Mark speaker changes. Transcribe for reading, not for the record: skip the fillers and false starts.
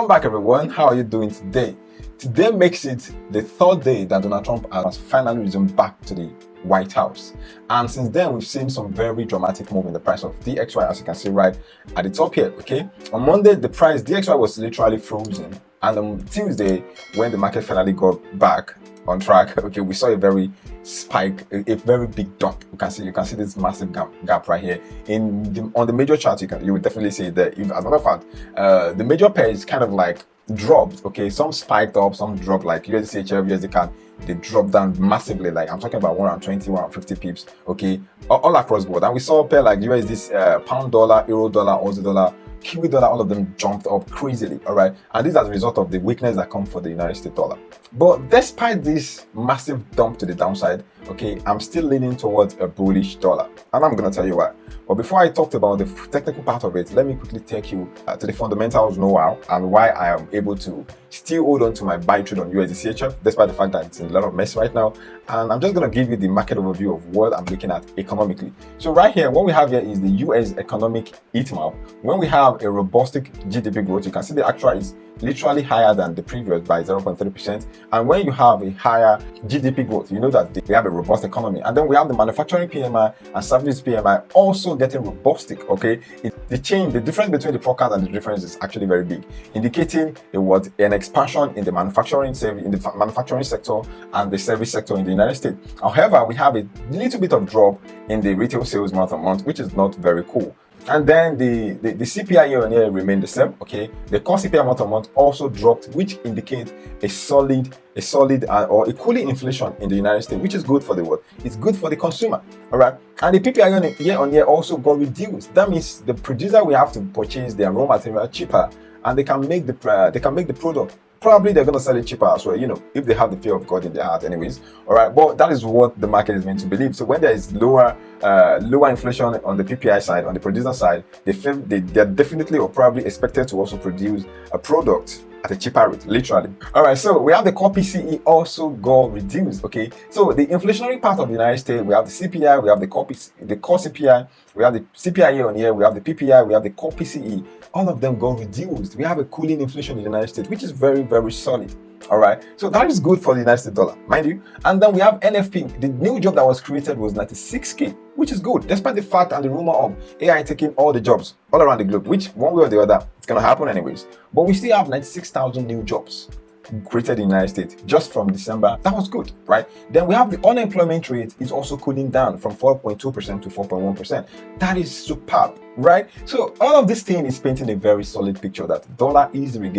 Speaker 1: Welcome back, everyone. How are you doing today? Today makes it the third day that Donald Trump has finally resumed back to the White House. And since then, we've seen some very dramatic move in the price of DXY, as you can see right at the top here, okay? On Monday, the price DXY was literally frozen. And on Tuesday, when the market finally got back on track, okay, we saw a very spike, a very big dump. You can see this massive gap right here on the major chart. You would definitely see that. As a matter of fact, the major pair is kind of like dropped. Okay, some spiked up, some dropped, like USDCHF, USD they dropped down massively. Like I'm talking about 120, 150 pips. Okay, all across board. And we saw a pair like USD, pound dollar, euro dollar, Aussie dollar, Kiwi dollar, all of them jumped up crazily. All right, and this is as a result of the weakness that comes for the United States dollar. But despite this massive dump to the downside, okay, I'm still leaning towards a bullish dollar, and I'm gonna tell you why. But before I talk about the technical part of it, let me quickly take you to the fundamentals know-how and why I am able to still hold on to my buy trade on USDCHF, despite the fact that it's in a lot of mess right now. And I'm just going to give you the market overview of what I'm looking at economically. So right here, what we have here is the US economic heat map. When we have a robust GDP growth, you can see the actual is literally higher than the previous by 0.3%. And when you have a higher GDP growth, you know that we have a robust economy. And then we have the manufacturing PMI and services PMI also getting robust. Okay, the difference between the forecast and the difference is actually very big, indicating an expansion in the manufacturing sector and the service sector in the United States. However, we have a little bit of drop in the retail sales month-on-month, which is not very cool. And then the CPI year on year remained the same. Okay, the core CPI month-on-month also dropped, which indicates a solid or a cooling inflation in the United States, which is good for the world. It's good for the consumer. All right, and the PPI year on year also got reduced. That means the producer will have to purchase their raw material cheaper, and they can make the product. Probably they're going to sell it cheaper as well, you know, if they have the fear of God in their heart anyways. All right, but that is what the market is meant to believe. So when there is lower inflation on the PPI side, on the producer side, they're definitely or probably expected to also produce a product at a cheaper rate, literally. All right, so we have the core PCE also got reduced. Okay, so the inflationary part of the United States, we have the CPI, we have the core CPI, we have the CPI year on year, we have the PPI, we have the core PCE. All of them got reduced. We have a cooling inflation in the United States, which is very, very solid. All right, so that is good for the United States dollar, mind you. And then we have NFP. The new job that was created was 96K, which is good, despite the fact and the rumor of AI taking all the jobs all around the globe, which one way or the other, it's going to happen anyways. But we still have 96,000 new jobs created in the United States just from December. That was good, right? Then we have the unemployment rate is also cooling down from 4.2% to 4.1%. That is superb, right? So all of this thing is painting a very solid picture that dollar is regaining